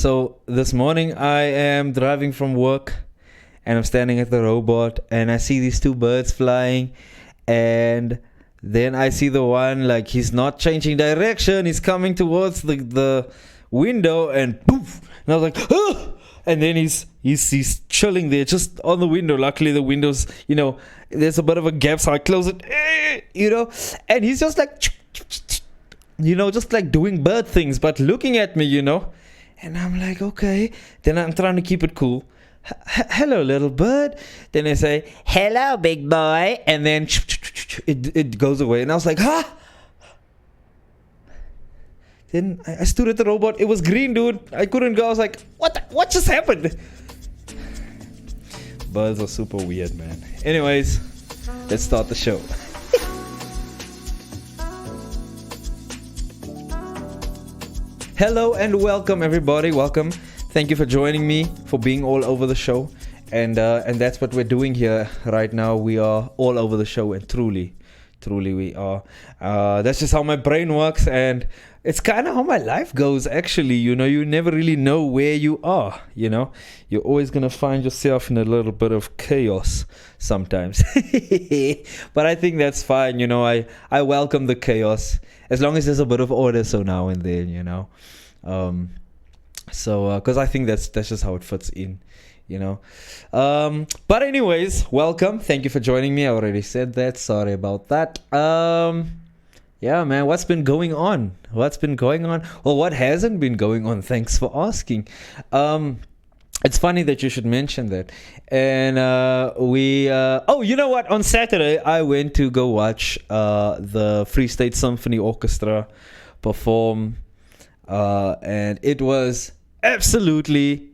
So this morning I am driving from work and I'm standing at the robot and I see these two birds flying, and then I see the one, like, he's not changing direction, he's coming towards the window, and poof, and I was like, oh! And then he's chilling there just on the window. Luckily the window's, there's a bit of a gap, so I close it, and he's just like, just like doing bird things, but looking at me, and I'm like, okay. Then I'm trying to keep it cool. Hello, little bird. Then I say, hello, big boy. And then it goes away. And I was like, Then I stood at the robot. It was green, dude. I couldn't go. I was like, what just happened? Birds are super weird, man. Anyways, let's start the show. Hello and welcome, everybody. Welcome. Thank you for joining me, for being all over the show. And that's what we're doing here right now. We are all over the show, and truly we are. That's just how my brain works, and it's kind of how my life goes, actually. You never really know where you are, You're always going to find yourself in a little bit of chaos sometimes. But I think that's fine, I welcome the chaos, as long as there's a bit of order so now and then, because I think that's just how it fits in, but anyways, welcome. Thank you for joining me. I already said that. Sorry about that. Yeah, man, what's been going on? Well, what hasn't been going on? Thanks for asking. It's funny that you should mention that. And you know what? On Saturday, I went to go watch the Free State Symphony Orchestra perform, and it was absolutely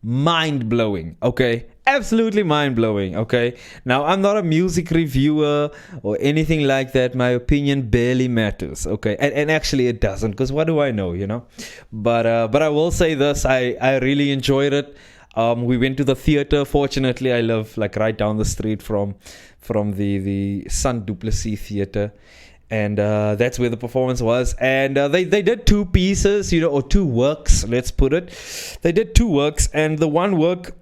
mind-blowing, okay? Absolutely mind-blowing, okay? Now, I'm not a music reviewer or anything like that. My opinion barely matters, okay? And actually, it doesn't, because what do I know, But I will say this, I really enjoyed it. We went to the theater. Fortunately, I live like right down the street from the Saint Duplessis Theater. And that's where the performance was. And they did two pieces, or two works, let's put it. They did two works. And the one work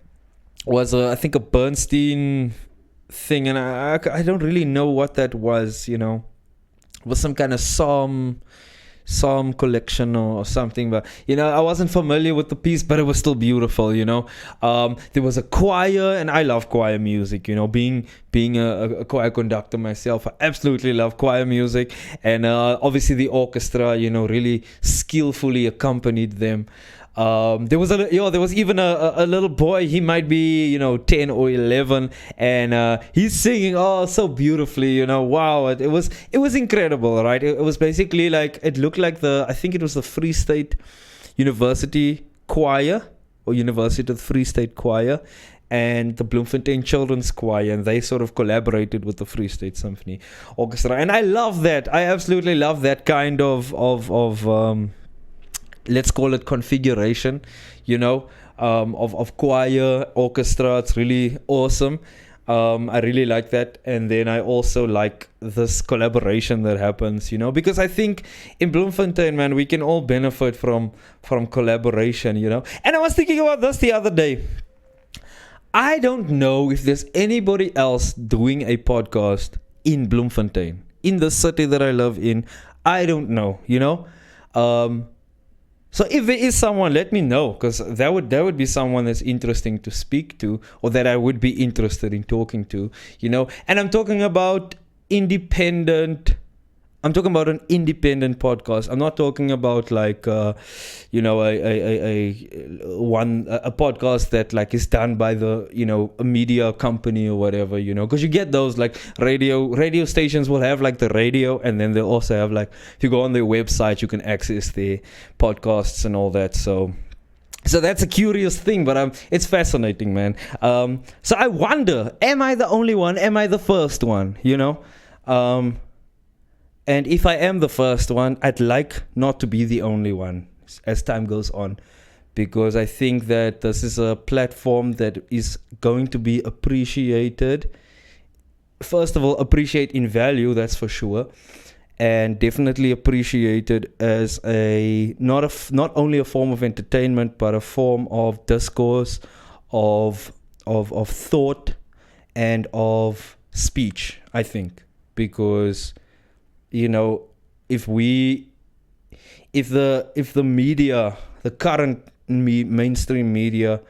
was, I think, a Bernstein thing. And I don't really know what that was, It was some kind of psalm collection or something, but I wasn't familiar with the piece, but it was still beautiful. There was a choir, and I love choir music. Being a choir conductor myself, I absolutely love choir music, and obviously the orchestra, really skillfully accompanied them. There was even a little boy. He might be 10 or 11, and he's singing so beautifully. Wow, it was incredible, right? It was basically like, it looked like I think it was the Free State University Choir, or University of the Free State Choir, and the Bloemfontein Children's Choir, and they sort of collaborated with the Free State Symphony Orchestra, and I love that. I absolutely love that kind of let's call it configuration, of choir, orchestra. It's really awesome. I really like that. And then I also like this collaboration that happens, because I think in Bloemfontein, man, we can all benefit from collaboration, And I was thinking about this the other day. I don't know if there's anybody else doing a podcast in Bloemfontein, in the city that I live in. I don't know, So if there is someone, let me know, because that would be someone that's interesting to speak to, or that I would be interested in talking to, And I'm talking about I'm talking about an independent podcast. I'm not talking about like a podcast that like is done by the a media company or whatever, because you get those like radio stations will have like the radio, and then they'll also have like, if you go on their website, you can access their podcasts and all that. So that's a curious thing, but it's fascinating, man. So I wonder, am I the only one? Am I the first one? And if I am the first one, I'd like not to be the only one as time goes on, because I think that this is a platform that is going to be appreciated. First of all, appreciate in value, that's for sure. and definitely appreciated as not only a form of entertainment, but a form of discourse, of thought, and of speech, I think. Because, you know, if the media, the current mainstream media,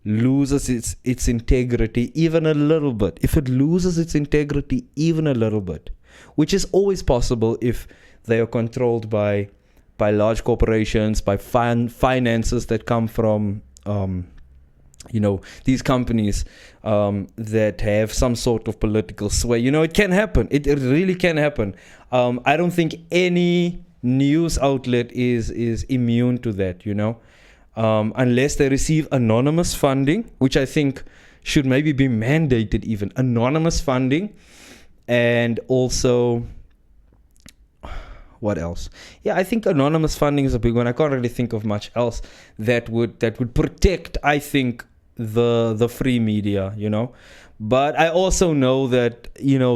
loses its integrity even a little bit, if it loses its integrity even a little bit, which is always possible if they are controlled by large corporations, by finances that come from these companies that have some sort of political sway. It can happen. It really can happen. I don't think any news outlet is immune to that, unless they receive anonymous funding, which I think should maybe be mandated, even anonymous funding. And also, what else? Yeah, I think anonymous funding is a big one. I can't really think of much else that would protect, I think, the free media, But I also know that,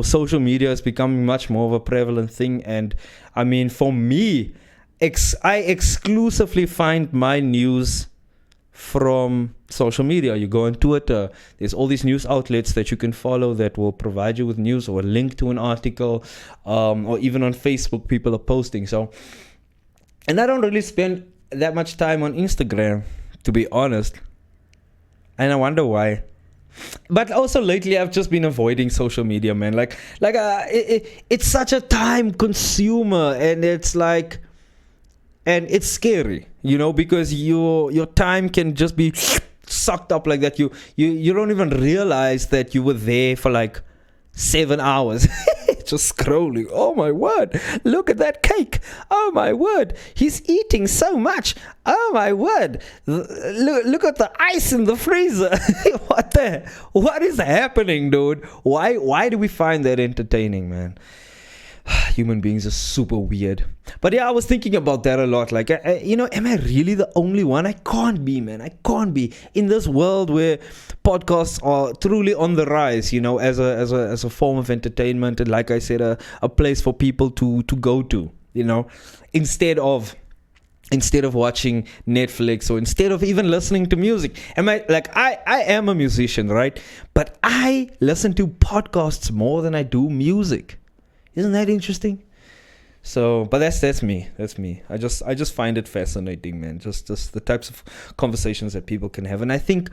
social media is becoming much more of a prevalent thing. And I mean, for me, I exclusively find my news from social media. You go on Twitter, there's all these news outlets that you can follow that will provide you with news or a link to an article, or even on Facebook, people are posting. So, and I don't really spend that much time on Instagram, to be honest. And I wonder why. But also lately, I've just been avoiding social media, man. It's such a time consumer, and it's like, and it's scary, because your time can just be sucked up like that. You don't even realize that you were there for like 7 hours just scrolling. Oh my word, look at that cake. Oh my word, he's eating so much. Oh my word, look at the ice in the freezer. What is happening, dude? Why do we find that entertaining, man? Human beings are super weird. But yeah, I was thinking about that a lot. Like, am I really the only one? I can't be, man. I can't be in this world where podcasts are truly on the rise. As a form of entertainment, and like I said, a place for people to go to. Instead of watching Netflix, or instead of even listening to music. I am a musician, right? But I listen to podcasts more than I do music. Isn't that interesting? So, but that's me. That's me. I just find it fascinating, man. Just the types of conversations that people can have, and I think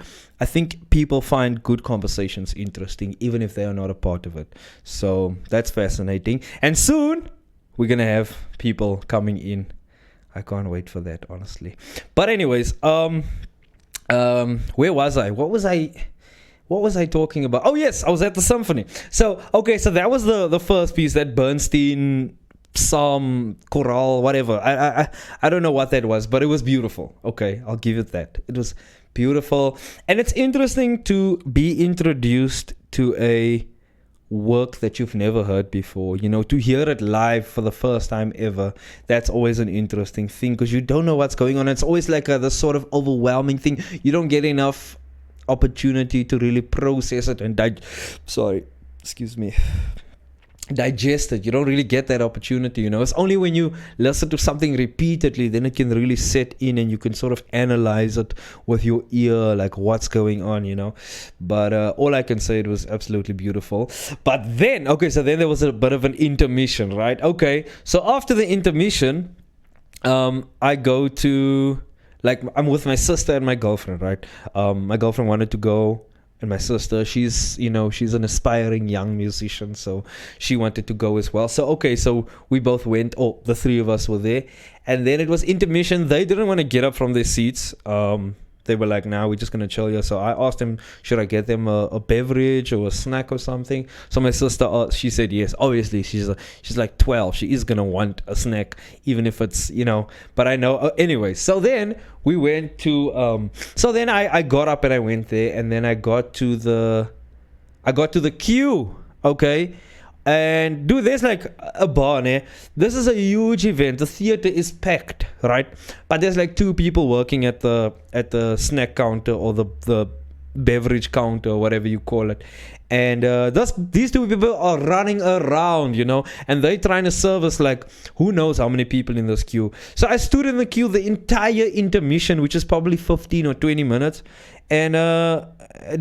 people find good conversations interesting, even if they are not a part of it. So that's fascinating. And soon we're gonna have people coming in. I can't wait for that, honestly. But anyways, where was I? What was I talking about? Oh yes, I was at the Symphony. So that was the first piece, that Bernstein psalm, chorale, whatever. I don't know what that was, but it was beautiful. Okay, I'll give it that. It was beautiful. And it's interesting to be introduced to a work that you've never heard before, to hear it live for the first time ever. That's always an interesting thing, because you don't know what's going on. It's always like this sort of overwhelming thing. You don't get enough opportunity to really process it and digest it. You don't really get that opportunity. It's only when you listen to something repeatedly, then it can really set in, and you can sort of analyze it with your ear, like what's going on. But all I can say, it was absolutely beautiful. But then there was a bit of an intermission, right? Okay, so after the intermission, I go to, like, I'm with my sister and my girlfriend, right? My girlfriend wanted to go, and my sister, she's an aspiring young musician, so she wanted to go as well. So we both went. The three of us were there, and then it was intermission. They didn't want to get up from their seats. They were like, "Nah, we're just gonna chill here." So I asked them, should I get them a beverage or a snack or something? So my sister, she said yes. Obviously, she's like 12. She is gonna want a snack, even if it's But I know. Anyway, so then we went to. So then I got up and I went there, and then I got to the queue. Okay. And dude, there's like a bar there. This is a huge event. The theater is packed, right? But there's like two people working at the snack counter, or the beverage counter, whatever you call it. And these two people are running around, and they're trying to service like who knows how many people in this queue. So I stood in the queue the entire intermission, which is probably 15 or 20 minutes. And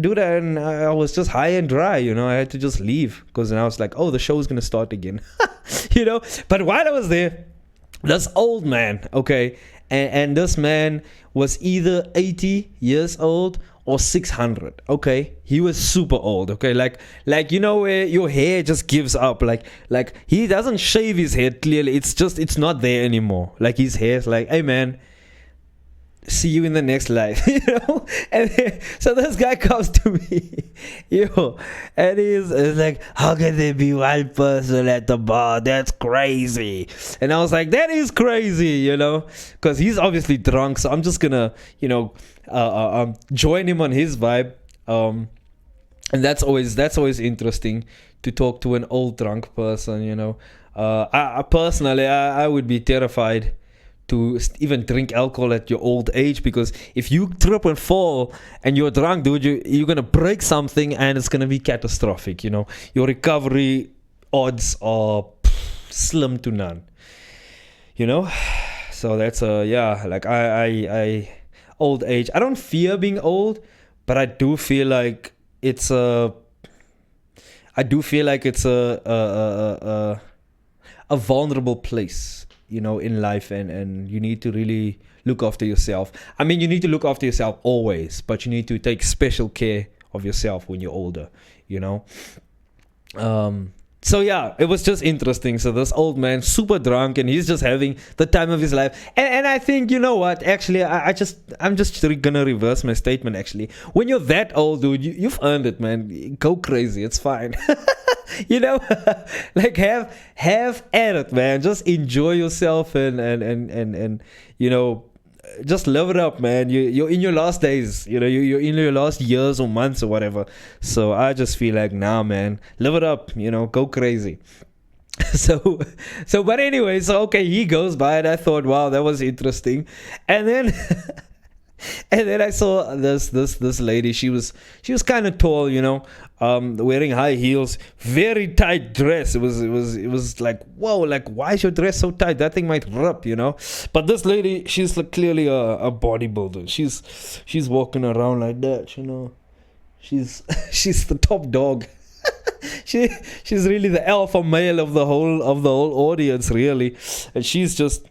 dude, and I was just high and dry, I had to just leave because then I was like, oh, the show's gonna start again. But while I was there, this old man, okay, and this man was either 80 years old or 600. Okay, he was super old. Okay, like where your hair just gives up. Like he doesn't shave his head clearly. It's not there anymore. Like his hair's like, hey man, see you in the next life. And then, so this guy comes to me, and he's like, how can there be one person at the bar? That's crazy. And I was like, that is crazy, because he's obviously drunk. So I'm just gonna join him on his vibe, and that's always interesting to talk to an old drunk person. I personally would be terrified to even drink alcohol at your old age, because if you trip and fall and you're drunk, dude, you're gonna break something and it's gonna be catastrophic. Your recovery odds are slim to none. So that's like I old age. I don't fear being old, but I do feel like it's a vulnerable place, in life, and you need to really look after yourself. I mean, you need to look after yourself always, but you need to take special care of yourself when you're older, So yeah, it was just interesting. So this old man, super drunk, and he's just having the time of his life. And I think, you know what? Actually, I'm just gonna reverse my statement. Actually, when you're that old, dude, you've earned it, man. Go crazy. It's fine. Like have at it, man. Just enjoy yourself and just live it up, man. You're in your last days, you're in your last years or months or whatever. So I just feel like, nah, man, live it up, go crazy. So but anyway, so okay, he goes by, and I thought, wow, that was interesting. And then I saw this lady. She was kind of tall, wearing high heels, very tight dress. It was like, whoa, like, why is your dress so tight? That thing might rip, But this lady, she's like clearly a bodybuilder. She's walking around like that, She's the top dog. She's really the alpha male of the whole audience, really. And she's just,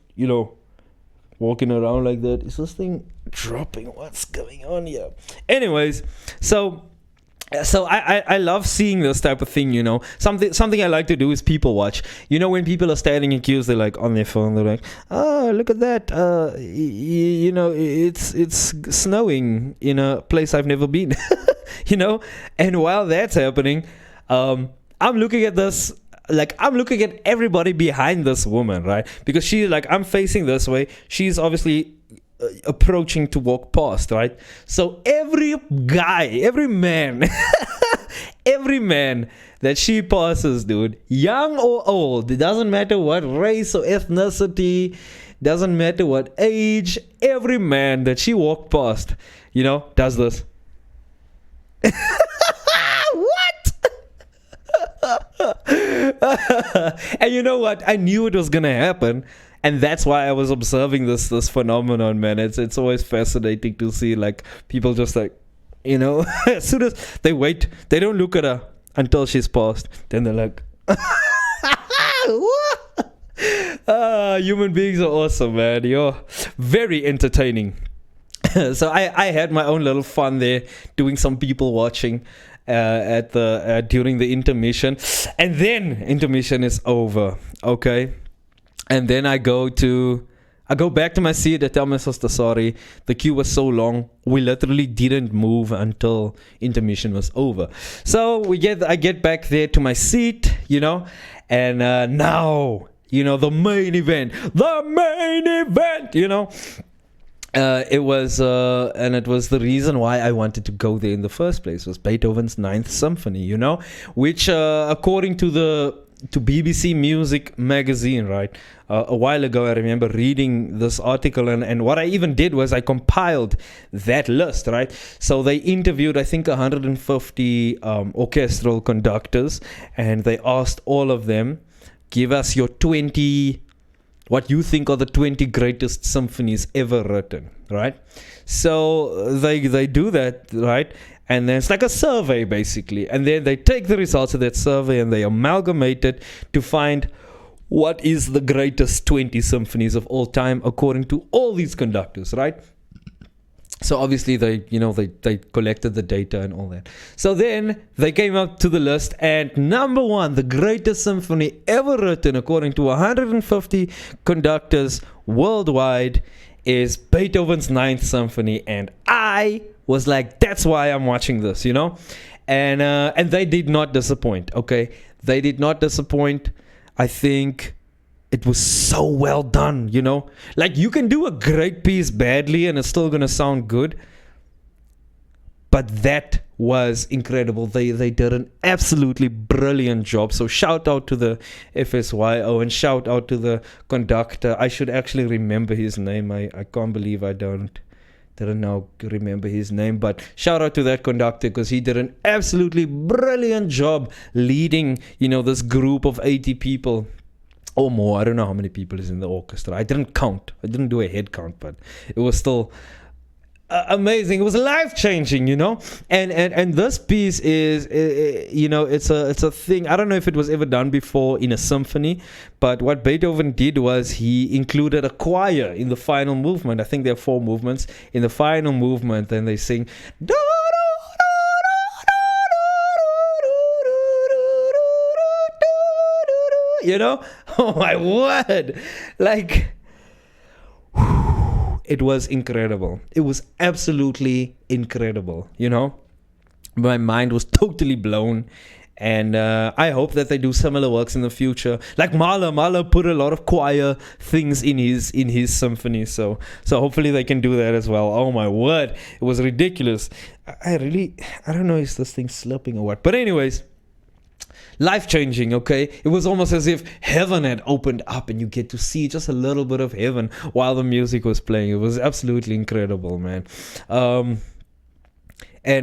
walking around like that. Is this thing dropping? What's going on here? Anyways, so I love seeing this type of thing, Something I like to do is people watch. When people are standing in queues, they're like on their phone. They're like, oh, look at that. It's snowing in a place I've never been. And while that's happening, I'm looking at this. Like, I'm looking at everybody behind this woman, right? Because she's like, I'm facing this way. She's obviously approaching to walk past, right? So every man, every man that she passes, dude, young or old, it doesn't matter what race or ethnicity, doesn't matter what age, every man that she walked past, does this. And you know what? I knew it was gonna happen, and that's why I was observing this phenomenon, man. It's always fascinating to see, like, people just like, as soon as they wait, they don't look at her until she's passed. Then they're like, human beings are awesome, man. You're very entertaining. So I had my own little fun there, doing some people watching during the intermission, and then intermission is over, okay, and then I go back to my seat. I tell my sister, sorry, the queue was so long, we literally didn't move until intermission was over. So I get back there to my seat, and now, the main event, it was the reason why I wanted to go there in the first place, was Beethoven's Ninth Symphony, which according to the to BBC Music magazine, right? A while ago, I remember reading this article, and what I even did was I compiled that list, right? So they interviewed, I think, 150 orchestral conductors, and they asked all of them, give us your 20, what you think are the 20 greatest symphonies ever written, right? So they do that, right? And then it's like a survey, basically. And then they take the results of that survey and they amalgamate it to find what is the greatest 20 symphonies of all time according to all these conductors, right? So obviously they collected the data and all that. So then they came up to the list, and number one, the greatest symphony ever written according to 150 conductors worldwide is Beethoven's Ninth Symphony. And I was like, that's why I'm watching this, and they did not disappoint. Okay, they did not disappoint. I think it was so well done, like you can do a great piece badly and it's still gonna sound good, but that was incredible. They did an absolutely brilliant job. So shout out to the FSYO and shout out to the conductor. I should actually remember his name. I can't believe I didn't now remember his name, but shout out to that conductor because he did an absolutely brilliant job leading, this group of 80 people or more. I don't know how many people is in the orchestra. I didn't count. I didn't do a head count, but it was still amazing. It was life-changing, and this piece is it's a thing. I don't know if it was ever done before in a symphony, but what Beethoven did was he included a choir in the final movement. I think there are 4 movements. In the final movement, then they sing oh my word, like it was incredible. It was absolutely incredible, My mind was totally blown. And I hope that they do similar works in the future. Like Mahler put a lot of choir things in his symphony. So hopefully they can do that as well. Oh my word. It was ridiculous. I don't know if this thing's slipping or what. But anyways, life-changing, okay? It was almost as if heaven had opened up and you get to see just a little bit of heaven while the music was playing. It was absolutely incredible, man. And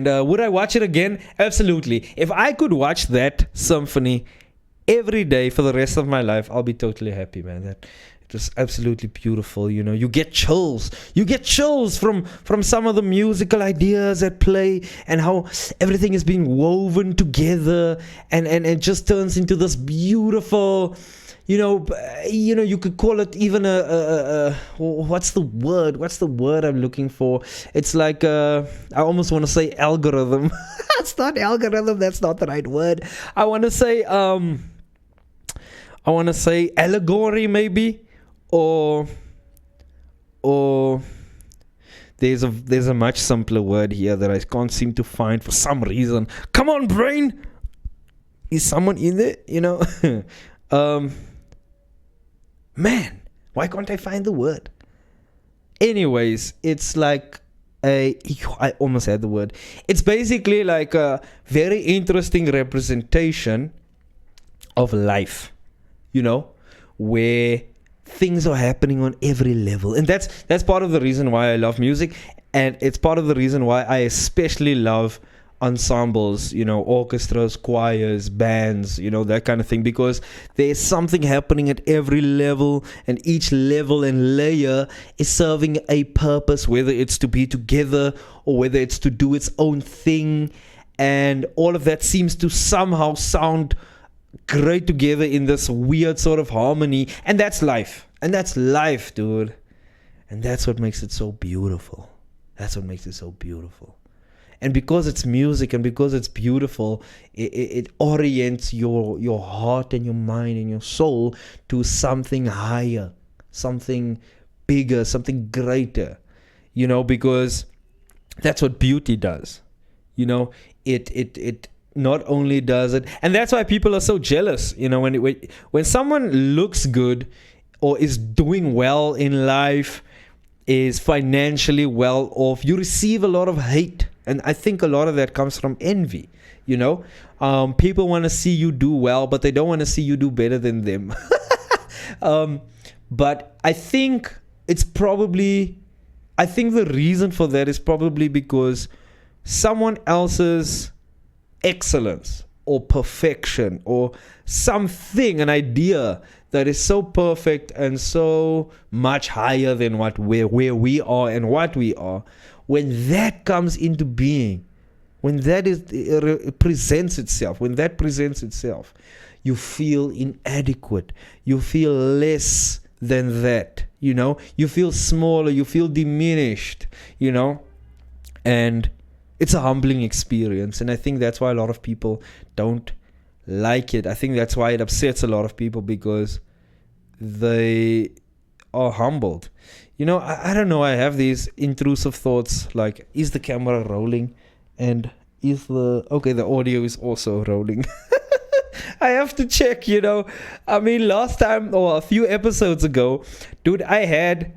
would I watch it again? Absolutely. If I could watch that symphony every day for the rest of my life, I'll be totally happy, man. That it was absolutely beautiful. You get chills. You get chills from some of the musical ideas at play and how everything is being woven together, and it just turns into this beautiful. You could call it even a what's the word I'm looking for? It's like I almost want to say algorithm. It's not algorithm. That's not the right word. I want to say allegory maybe, or there's a much simpler word here that I can't seem to find for some reason. Come on, brain. Is someone in there? Man, why can't I find the word? Anyways, it's like I almost had the word. It's basically like a very interesting representation of life, where things are happening on every level. And that's part of the reason why I love music, and it's part of the reason why I especially love ensembles, orchestras, choirs, bands, that kind of thing, because there's something happening at every level, and each level and layer is serving a purpose, whether it's to be together or whether it's to do its own thing, and all of that seems to somehow sound great together in this weird sort of harmony. And that's life, dude, and that's what makes it so beautiful. And because it's music and because it's beautiful, it orients your heart and your mind and your soul to something higher, something bigger, something greater, because that's what beauty does. It not only does it, and that's why people are so jealous, when someone looks good or is doing well in life, is financially well off, you receive a lot of hate And I think a lot of that comes from envy. People want to see you do well, but they don't want to see you do better than them. But I think the reason for that is probably because someone else's excellence or perfection or something, an idea that is so perfect and so much higher than where we are and what we are, when that comes into being, when that presents itself, you feel inadequate. You feel less than that, You feel smaller, you feel diminished, And it's a humbling experience. And I think that's why a lot of people don't like it. I think that's why it upsets a lot of people, because they are humbled. I don't know. I have these intrusive thoughts like, is the camera rolling? And the audio is also rolling. I have to check, last time or a few episodes ago, dude, I had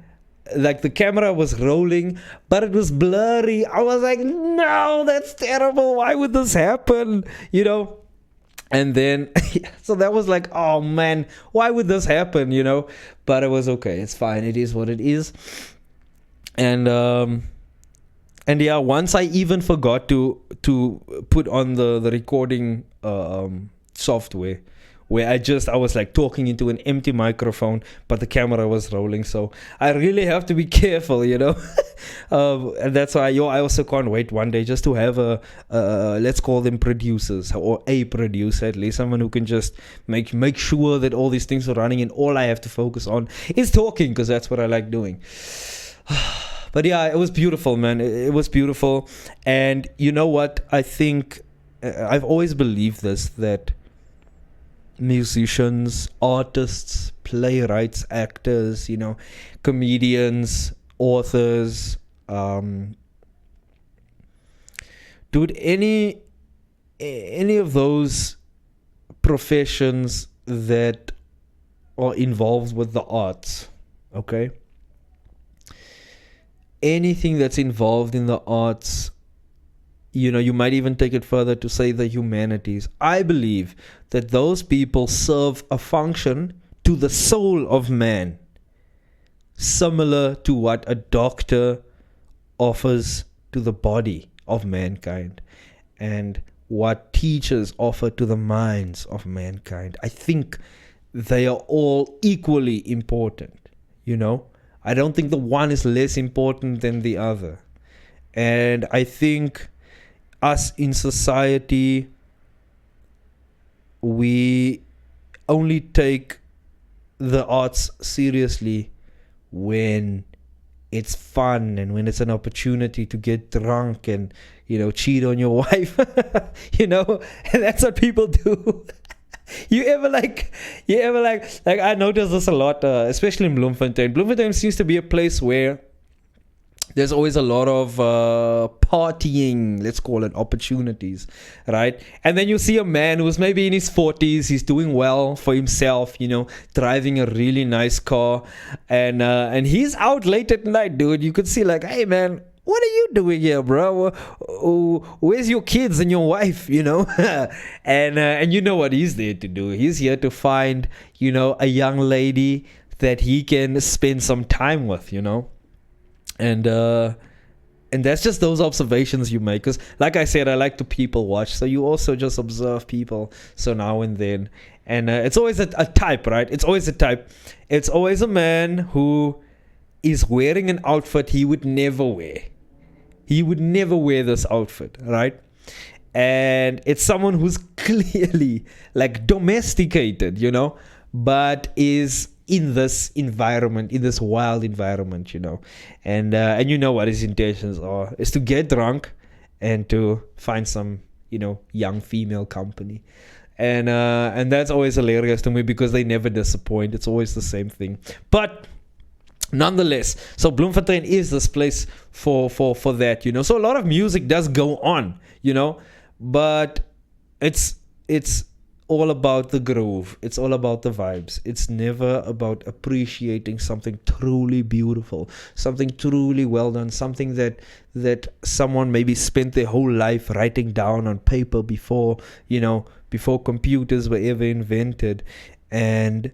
like the camera was rolling, but it was blurry. I was like, no, that's terrible. Why would this happen? And then, so that was like, oh man, why would this happen? But it was okay. It's fine. It is what it is. And yeah, once I even forgot to put on the recording software, where I was like talking into an empty microphone, but the camera was rolling. So I really have to be careful, and that's why I also can't wait one day just to have let's call them producers, or a producer, at least someone who can just make sure that all these things are running, and all I have to focus on is talking, because that's what I like doing. But yeah, it was beautiful, man. It was beautiful. And you know what? I think I've always believed this, that musicians, artists, playwrights, actors, comedians, authors, dude, any of those professions that are involved with the arts, okay? Anything that's involved in the arts, you might even take it further to say the humanities. I believe that those people serve a function to the soul of man, similar to what a doctor offers to the body of mankind, and what teachers offer to the minds of mankind. I think they are all equally important, I don't think the one is less important than the other. And I think us in society, we only take the arts seriously when it's fun and when it's an opportunity to get drunk and, cheat on your wife, and that's what people do. You ever like, I notice this a lot, especially in Bloemfontein. Bloemfontein seems to be a place where there's always a lot of partying, let's call it, opportunities, right? And then you see a man who's maybe in his 40s, he's doing well for himself, driving a really nice car, and he's out late at night, dude. You could see like, hey man, what are you doing here, bro? Where's your kids and your wife, and you know what he's there to do. He's here to find, a young lady that he can spend some time with, And that's just those observations you make. Because like I said, I like to people watch. So you also just observe people so now and then. And it's always a type, right? It's always a type. It's always a man who is wearing an outfit he would never wear. He would never wear this outfit, right? And it's someone who's clearly like domesticated, but is in this environment, in this wild environment, and you know what his intentions are, is to get drunk and to find some, young female company. And that's always hilarious to me, because they never disappoint. It's always the same thing. But nonetheless, so Bloemfontein is this place for that, So a lot of music does go on, but it's all about the groove. It's all about the vibes. It's never about appreciating something truly beautiful, something truly well done, something that someone maybe spent their whole life writing down on paper before, before computers were ever invented, and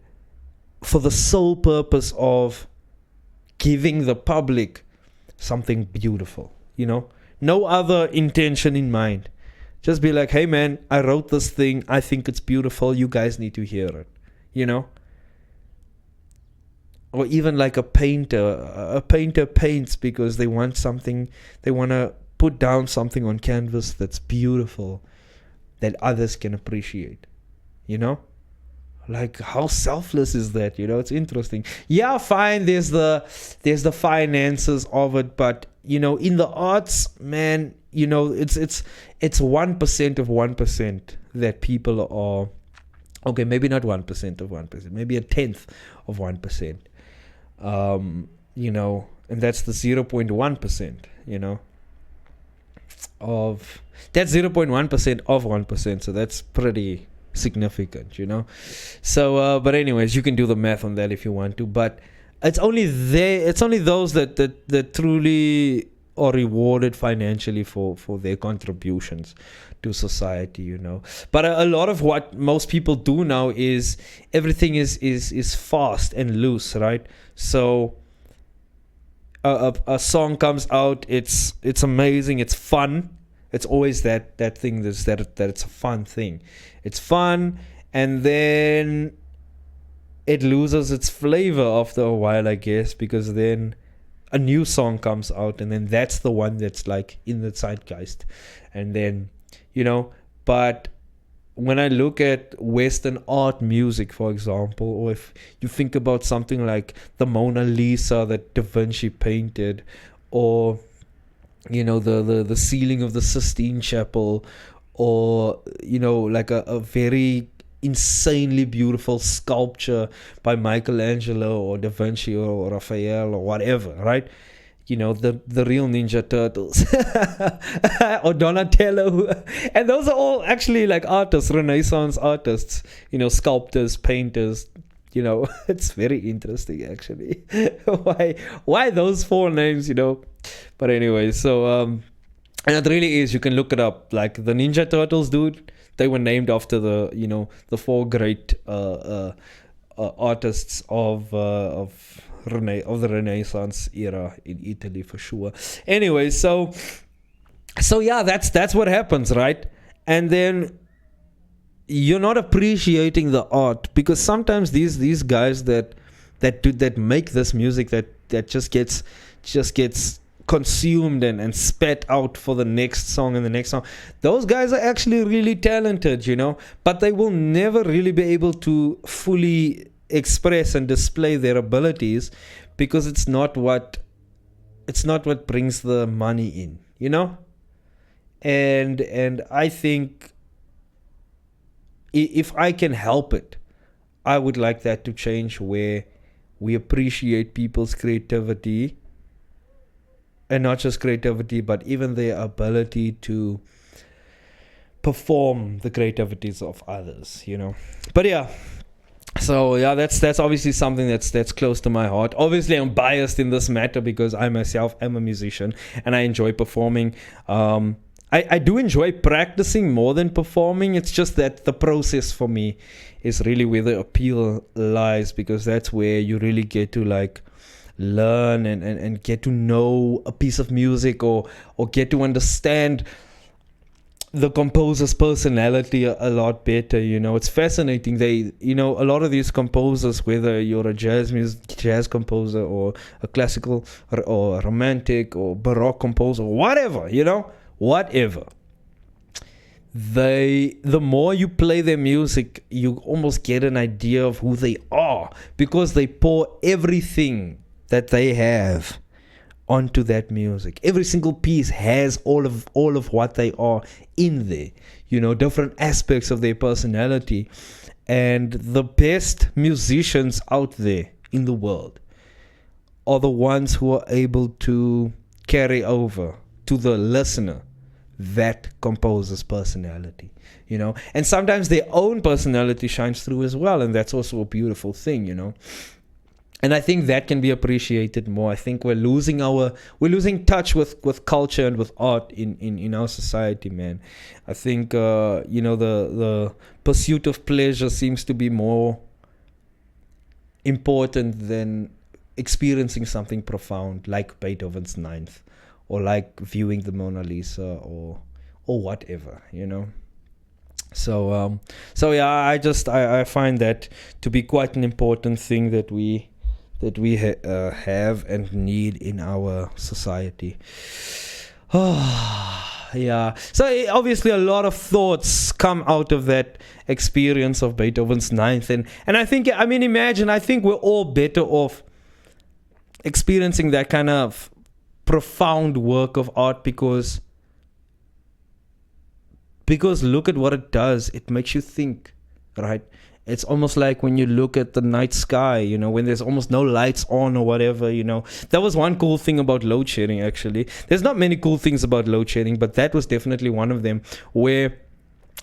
for the sole purpose of giving the public something beautiful, no other intention in mind. Just be like, hey man, I wrote this thing, I think it's beautiful, you guys need to hear it, or even like a painter paints because they want to put down something on canvas that's beautiful, that others can appreciate, like how selfless is that? It's interesting. Yeah, fine, there's the finances of it, but in the arts, man, it's 1% of 1% that people are, okay, maybe not 1% of 1%, maybe a tenth of 1%, and that's the 0.1%, of that's 0.1% of 1%, so that's pretty significant, so but anyways, you can do the math on that if you want to, but it's only those that truly are rewarded financially for their contributions to society, but a lot of what most people do now is everything is fast and loose, right? So a song comes out, it's amazing, it's fun. It's always that thing that it's a fun thing. It's fun, and then it loses its flavor after a while, I guess, because then a new song comes out, and then that's the one that's like in the zeitgeist. And then, but when I look at Western art music, for example, or if you think about something like the Mona Lisa that Da Vinci painted, or the ceiling of the Sistine Chapel, or like a very insanely beautiful sculpture by Michelangelo or Da Vinci or Raphael or whatever, right? The real Ninja Turtles or Donatello, and those are all actually like artists, Renaissance artists, sculptors, painters. It's very interesting actually. why those four names, but anyway, so and it really is, you can look it up, like the Ninja Turtles, dude, they were named after the four great artists of the Renaissance era in Italy, for sure. Anyway, so yeah, that's what happens, right? And then you're not appreciating the art, because sometimes these guys that make this music that just gets consumed and spat out for the next song and the next song, those guys are actually really talented, but they will never really be able to fully express and display their abilities, because it's not what brings the money in, and I think if I can help it, I would like that to change, where we appreciate people's creativity, and not just creativity, but even their ability to perform the creativities of others, But yeah, so yeah, that's obviously something that's close to my heart. Obviously, I'm biased in this matter because I myself am a musician and I enjoy performing. I do enjoy practicing more than performing. It's just that the process for me is really where the appeal lies, because that's where you really get to like learn and get to know a piece of music, or get to understand the composer's personality a lot better. It's fascinating. They, a lot of these composers, whether you're a jazz composer or a classical or romantic or baroque composer, whatever, whatever, the more you play their music, you almost get an idea of who they are, because they pour everything that they have onto that music. Every single piece has all of what they are in there, different aspects of their personality. And the best musicians out there in the world are the ones who are able to carry over to the listener that composes personality, you know. And sometimes their own personality shines through as well, and that's also a beautiful thing, you know. And I think that can be appreciated more. I think we're losing touch with culture and with art in our society, man. I think you know, the pursuit of pleasure seems to be more important than experiencing something profound, like Beethoven's Ninth, or like viewing the Mona Lisa, or whatever, you know. So yeah, I find that to be quite an important thing that we have and need in our society. Yeah. So obviously a lot of thoughts come out of that experience of Beethoven's Ninth, and I think, I mean, imagine, I think we're all better off experiencing that kind of profound work of art, because look at what it does. It makes you think, right? It's almost like when you look at the night sky, you know, when there's almost no lights on or whatever, you know. That was one cool thing about load shedding, actually. There's not many cool things about load shedding, but that was definitely one of them, where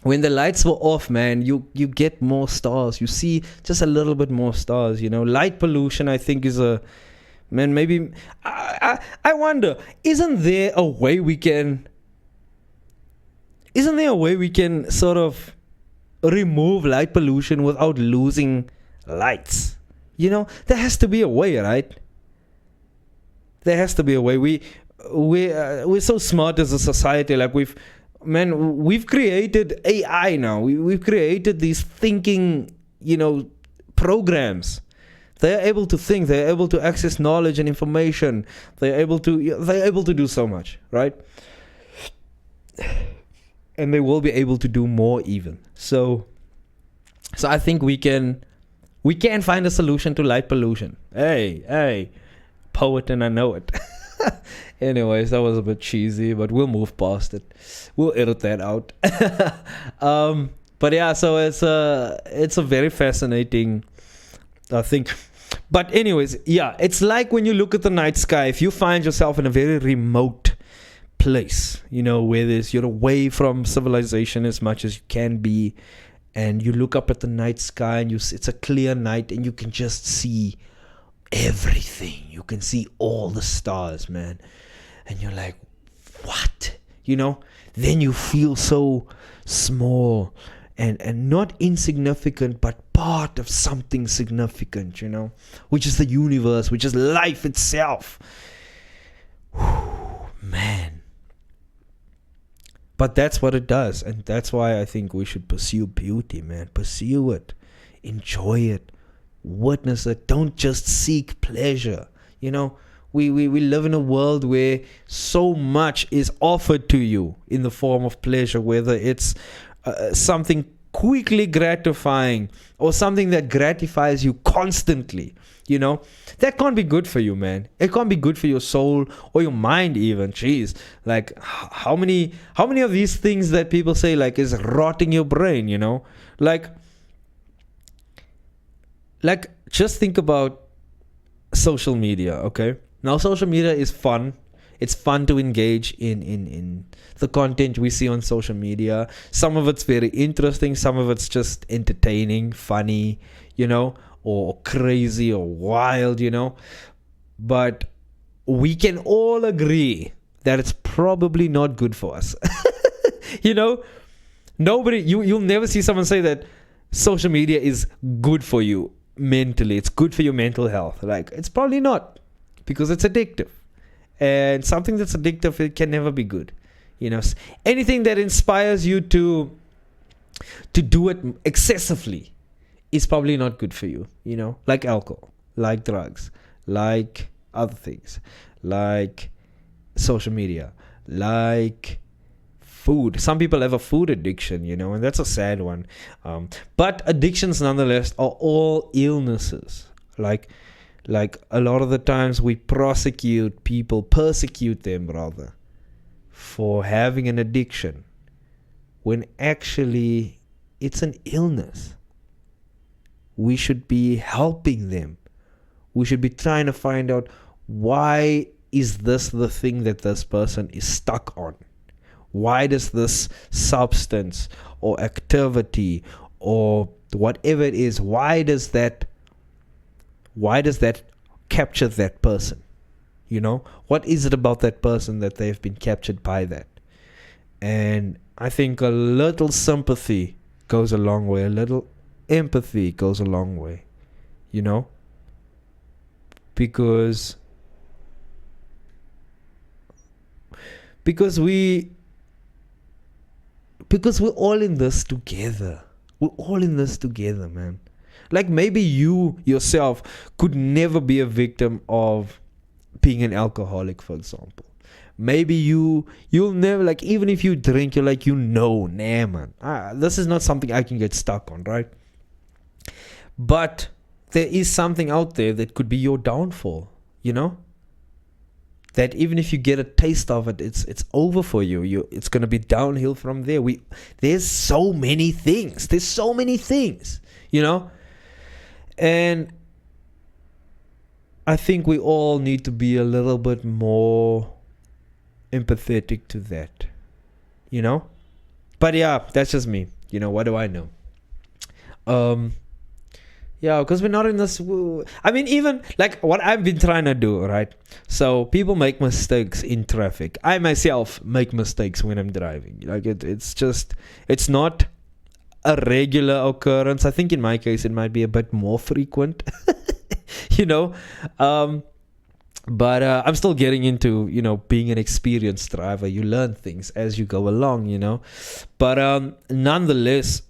when the lights were off, man, you get more stars. You see just a little bit more stars, you know. Light pollution, I think, is maybe, I wonder, isn't there a way we can sort of remove light pollution without losing lights? You know, there has to be a way, right? There has to be a way. We're so smart as a society. Like, we've created AI now. We've created these thinking, you know, programs. They're able to think. They're able to access knowledge and information. They're able to do so much, right? And they will be able to do more even. So I think we can find a solution to light pollution. Hey, poet, and I know it. Anyways, that was a bit cheesy, but we'll move past it. We'll edit that out. But yeah, so it's a very fascinating thing. But anyways, yeah, it's like when you look at the night sky, if you find yourself in a very remote place, you know, where you're away from civilization as much as you can be, and you look up at the night sky, and it's a clear night, and you can just see everything. You can see all the stars, man, and you're like, what, you know? Then you feel so small and not insignificant, but part of something significant, you know, which is the universe, which is life itself. Whew, man. But that's what it does, and that's why I think we should pursue beauty, man. Pursue it, enjoy it, witness it. Don't just seek pleasure. You know, we live in a world where so much is offered to you in the form of pleasure, whether it's something quickly gratifying or something that gratifies you constantly. You know, that can't be good for you, man. It can't be good for your soul or your mind even. Jeez, like how many of these things that people say like is rotting your brain, you know? Like just think about social media, okay? Now social media is fun. It's fun to engage in the content we see on social media. Some of it's very interesting, some of it's just entertaining, funny, you know, or crazy or wild, you know. But we can all agree that it's probably not good for us. You know, you'll never see someone say that social media is good for you mentally. It's good for your mental health. Like, it's probably not, because it's addictive. And something that's addictive, it can never be good. You know, anything that inspires you to do it excessively is probably not good for you, you know, like alcohol, like drugs, like other things, like social media, like food. Some people have a food addiction, you know, and that's a sad one. But addictions nonetheless are all illnesses. Like a lot of the times we persecute them rather, for having an addiction, when actually it's an illness. We should be helping them. We should be trying to find out, why is this the thing that this person is stuck on? Why does this substance or activity or whatever it is, why does that capture that person? You know, what is it about that person that they've been captured by that? And I think a little sympathy goes a long way. A little empathy goes a long way. You know? Because we're all in this together. We're all in this together, man. Like maybe you yourself could never be a victim of being an alcoholic, for example. Maybe you'll never, like, even if you drink, you're like, nah, man, this is not something I can get stuck on, right? But there is something out there that could be your downfall, you know? That even if you get a taste of it, it's over for you. It's gonna be downhill from there. There's so many things. You know? And I think we all need to be a little bit more empathetic to that, you know? But yeah, that's just me. You know, what do I know? Yeah, because we're not in this. I mean, even like what I've been trying to do, right? So people make mistakes in traffic. I myself make mistakes when I'm driving. Like it's not a regular occurrence. I think in my case, it might be a bit more frequent, you know? But I'm still getting into, you know, being an experienced driver. You learn things as you go along, you know? But nonetheless,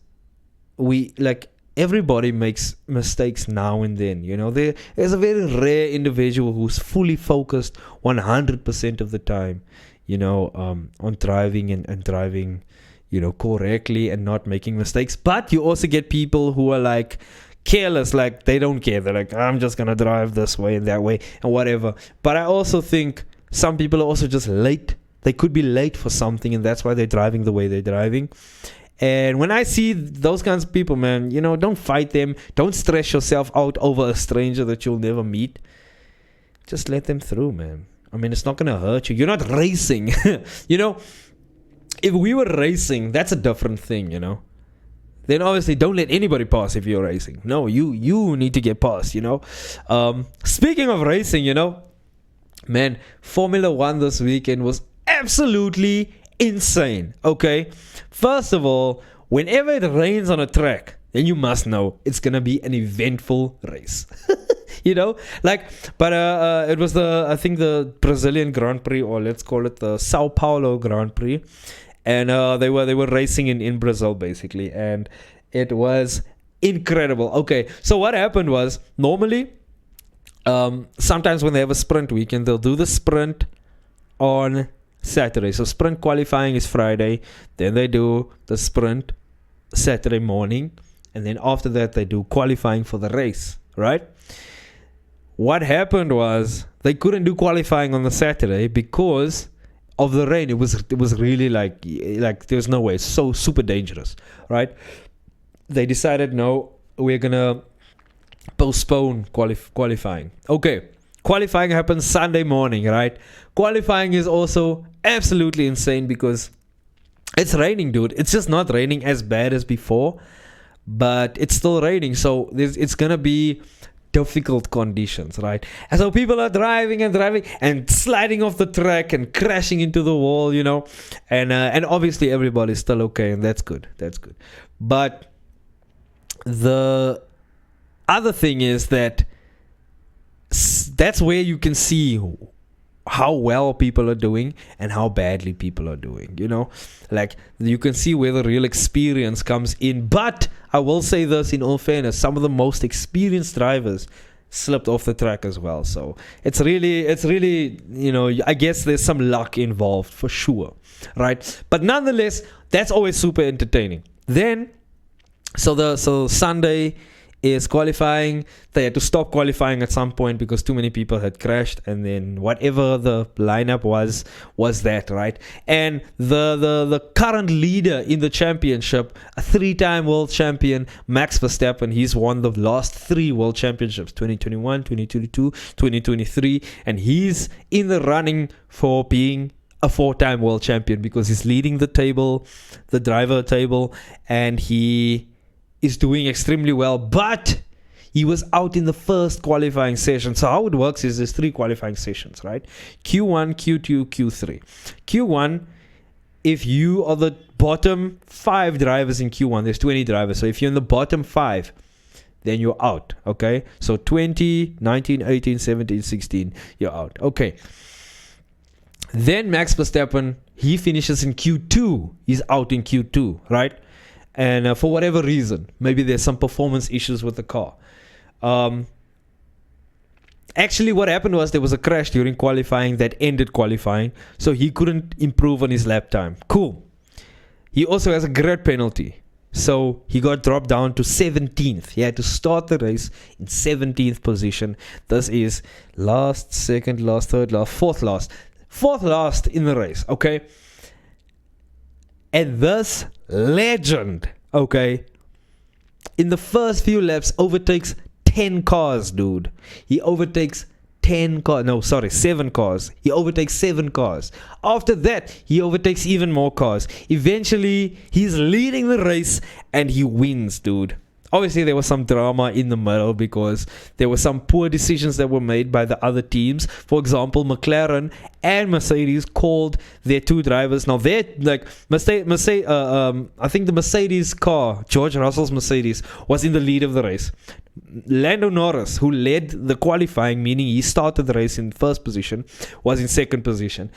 everybody makes mistakes now and then, you know. There's a very rare individual who's fully focused 100% of the time, you know, on driving and driving, you know, correctly and not making mistakes. But you also get people who are like careless, like they don't care. They're like, I'm just gonna drive this way and that way and whatever. But I also think some people are also just late. They could be late for something, and that's why they're driving the way they're driving. And when I see those kinds of people, man, you know, don't fight them. Don't stress yourself out over a stranger that you'll never meet. Just let them through, man. I mean, it's not going to hurt you. You're not racing. You know, if we were racing, that's a different thing, you know. Then obviously don't let anybody pass if you're racing. No, you need to get past, you know. Speaking of racing, you know, man, Formula 1 this weekend was absolutely insane. Okay, first of all, whenever it rains on a track, then you must know it's gonna be an eventful race. You know, like, but it was I think the Brazilian Grand Prix, or let's call it the Sao Paulo Grand Prix, and they were racing in Brazil basically, and it was incredible. Okay, so what happened was, normally sometimes when they have a sprint weekend, they'll do the sprint on Saturday. So sprint qualifying is Friday, then they do the sprint Saturday morning, and then after that they do qualifying for the race, right? What happened was they couldn't do qualifying on the Saturday because of the rain. It was really like there's no way. It's so super dangerous, right? They decided, no, we're gonna postpone qualifying. Okay, qualifying happens Sunday morning, right? Qualifying is also absolutely insane because it's raining, dude. It's just not raining as bad as before, but it's still raining, so it's gonna be difficult conditions, right? And so people are driving and sliding off the track and crashing into the wall, you know, and obviously everybody's still okay, and that's good. But the other thing is that's where you can see how well people are doing and how badly people are doing, you know, like you can see where the real experience comes in. But I will say this, in all fairness, some of the most experienced drivers slipped off the track as well. So it's really, you know, I guess there's some luck involved for sure, right? But nonetheless, that's always super entertaining. Then, so Sunday is qualifying. They had to stop qualifying at some point because too many people had crashed, and then whatever the lineup was that, right? And the current leader in the championship, a 3-time world champion, Max Verstappen, he's won the last 3 world championships, 2021, 2022, 2023, and he's in the running for being a 4-time world champion because he's leading the table, the driver table, and he is doing extremely well. But he was out in the first qualifying session. So how it works is there's 3 qualifying sessions, right? Q1, Q2, Q3. Q1, if you are the bottom 5 drivers in Q1, there's 20 drivers. So if you're in the bottom 5, then you're out, okay? So 20, 19, 18, 17, 16, you're out. Okay. Then Max Verstappen, he finishes in Q2. He's out in Q2, right? And for whatever reason, maybe there's some performance issues with the car. Actually, what happened was there was a crash during qualifying that ended qualifying, so he couldn't improve on his lap time. Cool. He also has a grid penalty, so he got dropped down to 17th. He had to start the race in 17th position. This is last, second last, third last, fourth last in the race, okay? And this legend, okay, in the first few laps overtakes 10 cars, dude. He overtakes 7 cars. He overtakes 7 cars. After that, he overtakes even more cars. Eventually, he's leading the race and he wins, dude. Obviously, there was some drama in the middle because there were some poor decisions that were made by the other teams. For example, McLaren and Mercedes called their 2 drivers. Now, they're like I think the Mercedes car, George Russell's Mercedes, was in the lead of the race. Lando Norris, who led the qualifying, meaning he started the race in first position, was in second position.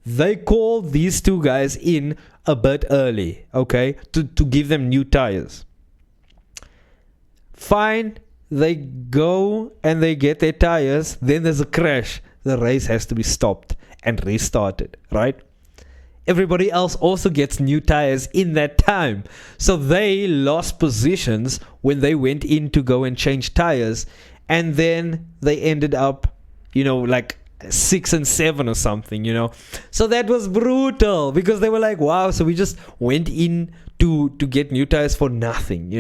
They called these 2 guys in a bit early, okay, to give them new tires. Fine, they go and they get their tires, then there's a crash. The race has to be stopped and restarted, right? Everybody else also gets new tires in that time. So they lost positions when they went in to go and change tires. And then they ended up, like 6 and 7 or something, So that was brutal because they were like, wow, so we just went in to get new tires for nothing,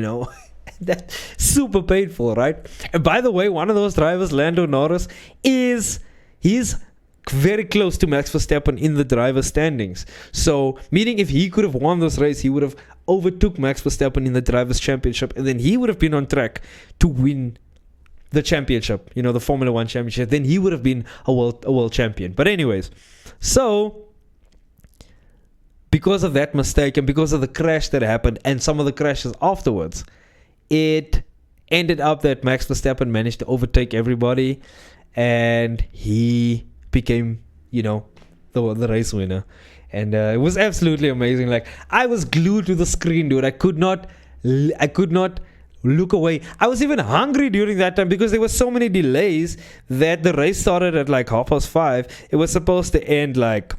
That's super painful, right? And by the way, one of those drivers, Lando Norris, he's very close to Max Verstappen in the driver standings. So, meaning if he could have won this race, he would have overtook Max Verstappen in the drivers' championship, and then he would have been on track to win the championship, the Formula 1 championship. Then he would have been a world champion. But anyways, so because of that mistake and because of the crash that happened and some of the crashes afterwards, it ended up that Max Verstappen managed to overtake everybody and he became, the race winner. And it was absolutely amazing. Like, I was glued to the screen, dude. I could not look away. I was even hungry during that time because there were so many delays that the race started at like 5:30. It was supposed to end like,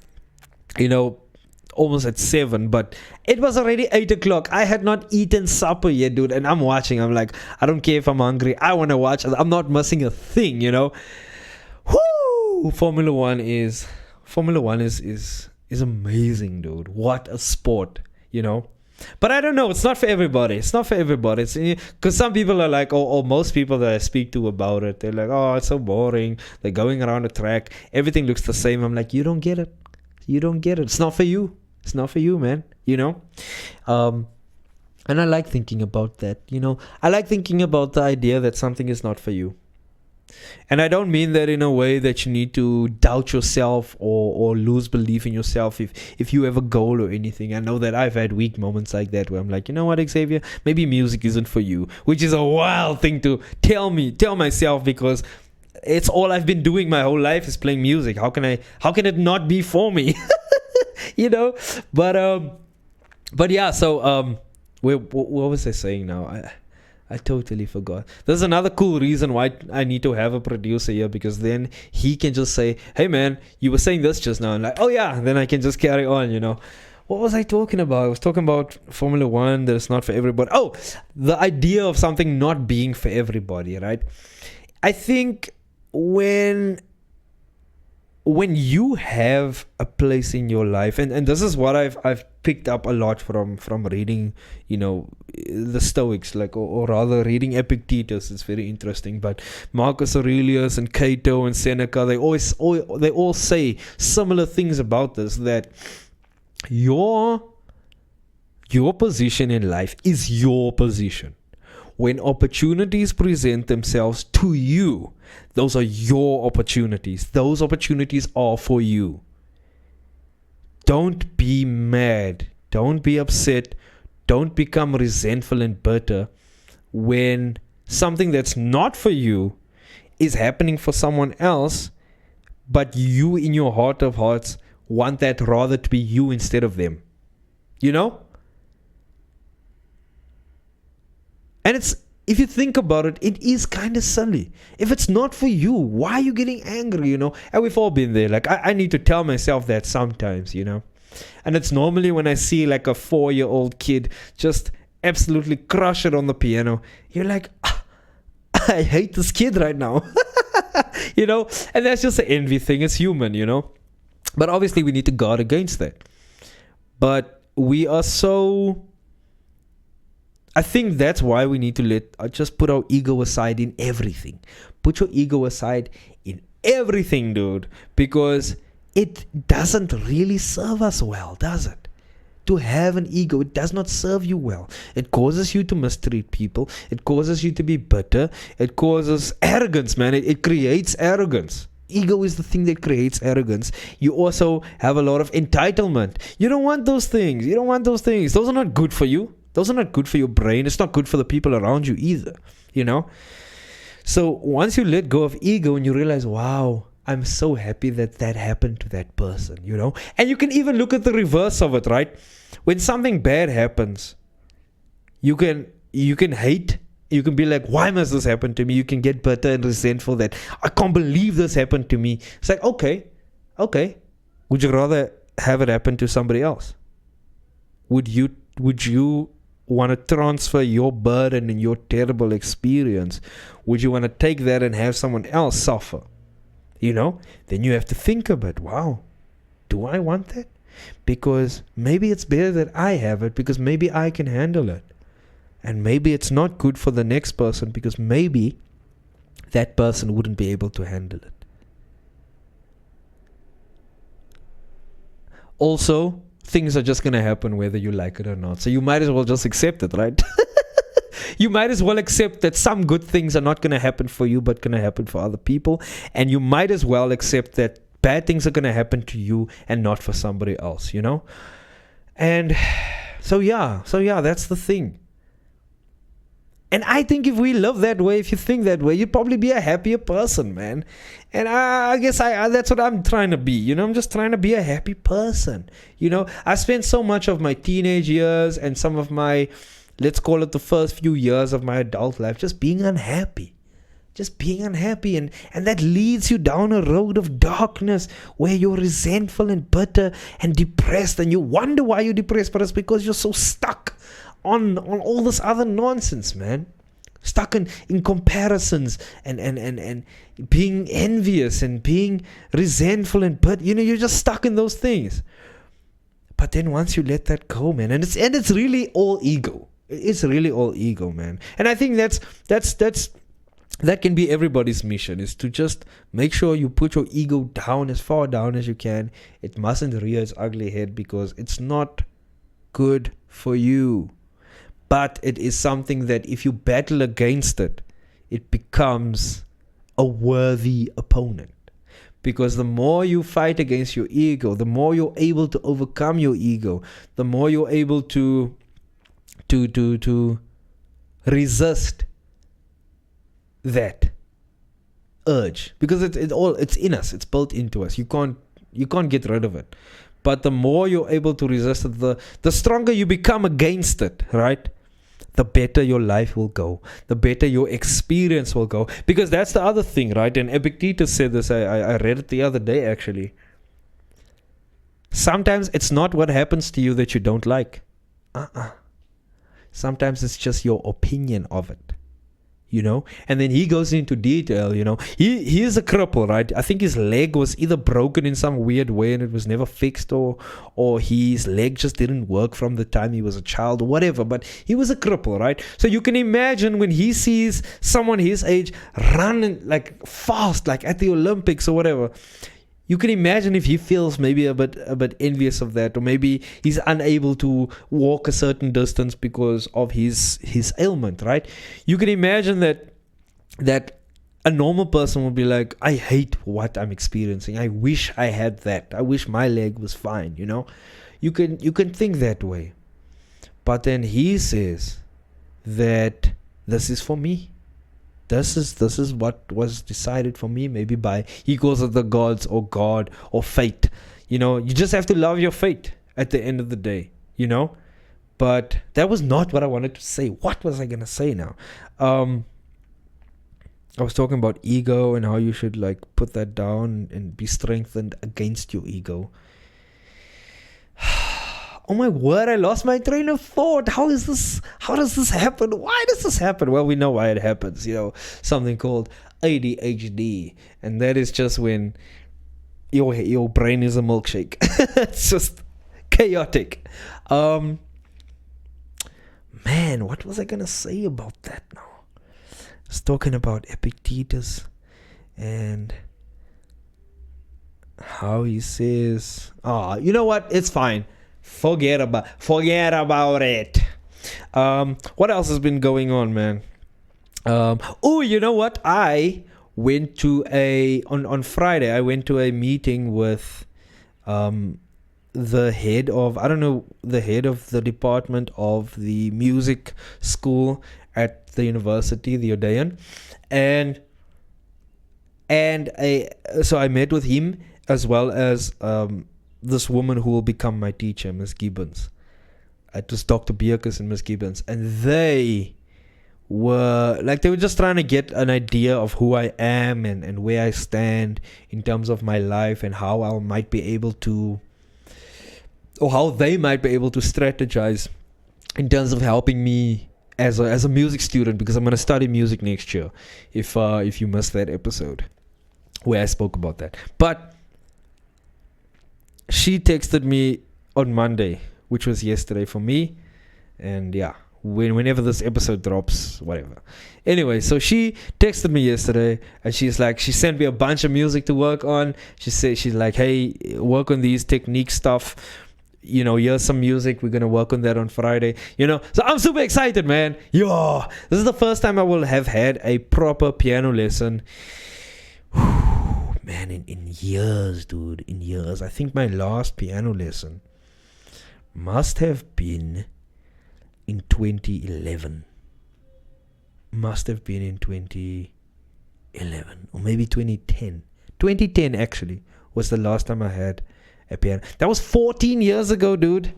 almost at 7, but it was already 8 o'clock. I had not eaten supper yet, dude, and I'm watching. I'm like, I don't care if I'm hungry. I want to watch. I'm not missing a thing, Whoo! Formula 1 is amazing, dude. What a sport, But I don't know. It's not for everybody. It's because some people are like, or most people that I speak to about it, they're like, oh, it's so boring. They're going around the track. Everything looks the same. I'm like, you don't get it. It's not for you. It's not for you, man. And I like thinking about that. I like thinking about the idea that something is not for you. And I don't mean that in a way that you need to doubt yourself or lose belief in yourself if you have a goal or anything. I know that I've had weak moments like that where I'm like, you know what, Xavier, maybe music isn't for you, which is a wild thing to tell myself because it's all I've been doing my whole life is playing music. How can it not be for me? But yeah, so what was I saying now? I totally forgot. There's another cool reason why I need to have a producer here, because then he can just say, hey man, you were saying this just now, and like, oh yeah, then I can just carry on, What was I talking about? I was talking about Formula 1, that it's not for everybody. Oh, the idea of something not being for everybody, right? I think when when you have a place in your life, and this is what I've picked up a lot from reading, the Stoics, like, or rather reading Epictetus. It's very interesting. But Marcus Aurelius and Cato and Seneca, they all say similar things about this, that your position in life is your position. When opportunities present themselves to you, those are your opportunities. Those opportunities are for you. Don't be mad. Don't be upset. Don't become resentful and bitter when something that's not for you is happening for someone else, but you in your heart of hearts want that rather to be you instead of them. And if you think about it, it is kind of silly. If it's not for you, why are you getting angry, And we've all been there. Like, I need to tell myself that sometimes, And it's normally when I see like a 4-year-old kid just absolutely crush it on the piano. You're like, I hate this kid right now. And that's just an envy thing. It's human, But obviously we need to guard against that. But we are so... I think that's why we need to just put our ego aside in everything. Put your ego aside in everything, dude. Because it doesn't really serve us well, does it? To have an ego, it does not serve you well. It causes you to mistreat people. It causes you to be bitter. It causes arrogance, man. It creates arrogance. Ego is the thing that creates arrogance. You also have a lot of entitlement. You don't want those things. Those are not good for you. Those are not good for your brain. It's not good for the people around you either, So once you let go of ego and you realize, wow, I'm so happy that happened to that person, And you can even look at the reverse of it, right? When something bad happens, you can hate. You can be like, why must this happen to me? You can get bitter and resentful that I can't believe this happened to me. It's like, okay. Would you rather have it happen to somebody else? Would you want to transfer your burden and your terrible experience? Would you want to take that and have someone else suffer? Then you have to think a bit. Wow, do I want that? Because maybe it's better that I have it, because maybe I can handle it. And maybe it's not good for the next person, because maybe that person wouldn't be able to handle it. Also, things are just going to happen whether you like it or not. So you might as well just accept it, right? You might as well accept that some good things are not going to happen for you, but going to happen for other people. And you might as well accept that bad things are going to happen to you and not for somebody else, And so yeah, that's the thing. And I think if we live that way, if you think that way, you'd probably be a happier person, man. And I guess that's what I'm trying to be. I'm just trying to be a happy person. I spent so much of my teenage years and some of my, let's call it the first few years of my adult life, just being unhappy. And that leads you down a road of darkness where you're resentful and bitter and depressed. And you wonder why you're depressed, but it's because you're so stuck on all this other nonsense, man. Stuck in comparisons and being envious and being resentful and you're just stuck in those things. But then once you let that go, man, and it's really all ego. It's really all ego, man. And I think that can be everybody's mission, is to just make sure you put your ego down, as far down as you can. It mustn't rear its ugly head, because it's not good for you. But it is something that if you battle against it, it becomes a worthy opponent. Because the more you fight against your ego, the more you're able to overcome your ego, the more you're able to resist that urge. Because it's in us, it's built into us. You can't get rid of it. But the more you're able to resist it, the stronger you become against it, right? The better your life will go. The better your experience will go. Because that's the other thing, right? And Epictetus said this. I read it the other day, actually. Sometimes it's not what happens to you that you don't like. Sometimes it's just your opinion of it. And then he goes into detail. He is a cripple, right? I think his leg was either broken in some weird way and it was never fixed, or his leg just didn't work from the time he was a child or whatever, but he was a cripple, right? So you can imagine when he sees someone his age run like fast, like at the Olympics or whatever. You can imagine if he feels maybe a bit envious of that, or maybe he's unable to walk a certain distance because of his ailment, right? You can imagine that a normal person would be like, I hate what I'm experiencing. I wish I had that. I wish my leg was fine, You can think that way. But then he says that this is for me. This is what was decided for me, maybe by, he calls it the gods or God or fate. You just have to love your fate at the end of the day, But that was not what I wanted to say. What was I going to say now? I was talking about ego and how you should like put that down and be strengthened against your ego. Oh my word, I lost my train of thought. How does this happen? Why does this happen? Well, we know why it happens, something called ADHD. And that is just when your brain is a milkshake. It's just chaotic. Man, what was I going to say about that now? I was talking about Epictetus and how he says, you know what? It's fine. Forget about it. What else has been going on, man? You know what? I went to on Friday. I went to a meeting with the head of the department of the music school at the university, the Odeon, so I met with him as well as this woman who will become my teacher, Miss Gibbons. It was Dr. Bierkes and Miss Gibbons. And they were just trying to get an idea of who I am and where I stand in terms of my life and how I might be able to, or how they might be able to strategize in terms of helping me as a music student, because I'm going to study music next year if you missed that episode where I spoke about that. But she texted me on Monday, which was yesterday for me. And yeah, whenever this episode drops, whatever. Anyway, so she texted me yesterday and she sent me a bunch of music to work on. She's like, hey, work on these technique stuff. Here's some music. We're going to work on that on Friday. So I'm super excited, man. Yo, this is the first time I will have had a proper piano lesson. Man, in years, dude, in years. I think my last piano lesson must have been in 2011. Must have been in 2011 or maybe 2010. 2010 actually was the last time I had a piano. That was 14 years ago, dude.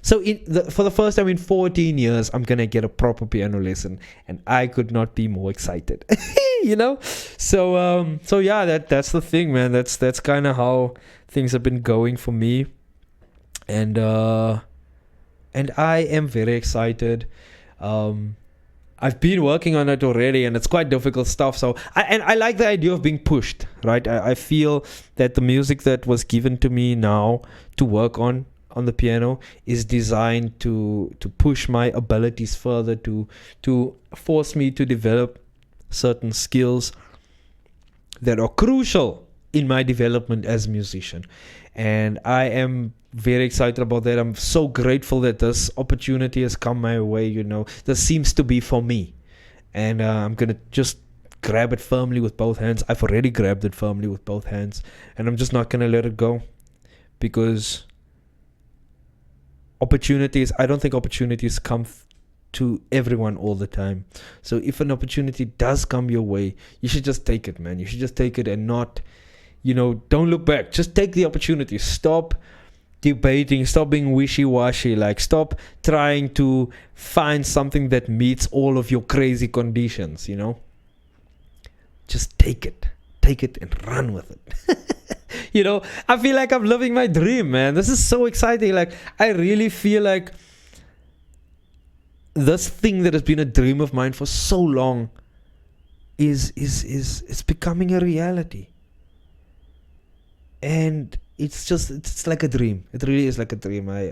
So for the first time in 14 years, I'm going to get a proper piano lesson. And I could not be more excited. So yeah, that's the thing, man. That's kind of how things have been going for me. And I am very excited. I've been working on it already, and it's quite difficult stuff. So I like the idea of being pushed, right? I feel that the music that was given to me now to work on the piano is designed to push my abilities further, to force me to develop certain skills that are crucial in my development as a musician. And I am very excited about that. I'm so grateful that this opportunity has come my way. This seems to be for me, and I'm gonna just grab it firmly with both hands. I've already grabbed it firmly with both hands, and I'm just not gonna let it go, because I don't think opportunities come to everyone all the time. So if an opportunity does come your way, you should just take it, man. You should just take it and not, don't look back. Just take the opportunity. Stop debating. Stop being wishy-washy. Stop trying to find something that meets all of your crazy conditions, Just take it. Take it and run with it. I feel like I'm living my dream, man. This is so exciting. I really feel like this thing that has been a dream of mine for so long is it's becoming a reality. And it's like a dream. It really is like a dream. I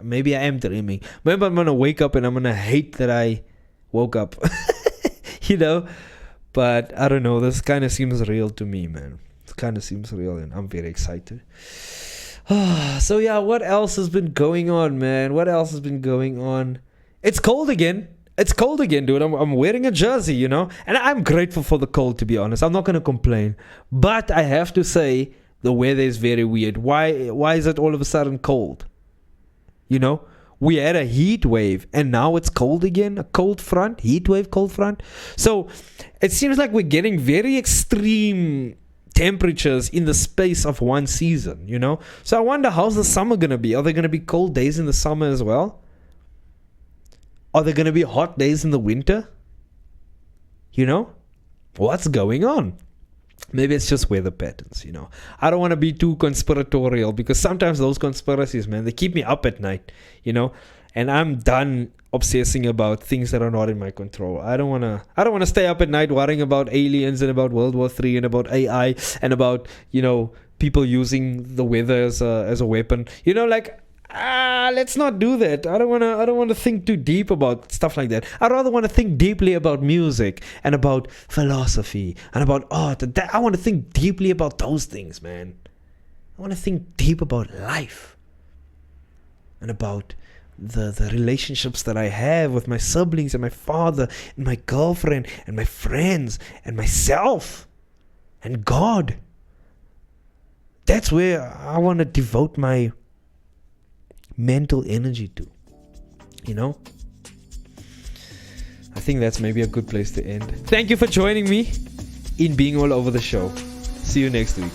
maybe I am dreaming. Maybe I'm gonna wake up and I'm gonna hate that I woke up. you know. But I don't know. This kind of seems real to me, man. It kind of seems real, and I'm very excited. So yeah, what else has been going on, man? What else has been going on? It's cold again. It's cold again, dude. I'm wearing a jersey, you know? And I'm grateful for the cold, to be honest. I'm not going to complain. But I have to say, the weather is very weird. Why is it all of a sudden cold? You know? We had a heat wave, and now it's cold again. A cold front. Heat wave, cold front. So it seems like we're getting very extreme temperatures in the space of one season, you know? So I wonder, how's the summer going to be? Are there going to be cold days in the summer as well? Are there going to be hot days in the winter? You know? What's going on? Maybe it's just weather patterns, you know. I don't want to be too conspiratorial, because sometimes those conspiracies, man, they keep me up at night, you know? And I'm done obsessing about things that are not in my control. I don't want to stay up at night worrying about aliens and about World War III and about AI and about, you know, people using the weather as a weapon. You know, like, let's not do that. I don't want to think too deep about stuff like that. I rather want to think deeply about music and about philosophy and about art. I want to think deeply about those things, man. I want to think deep about life and about the relationships that I have with my siblings and my father and my girlfriend and my friends and myself and God. That's where I want to devote my mental energy to, you know? I think that's maybe a good place to end. Thank you for joining me in being all over the show. See you next week.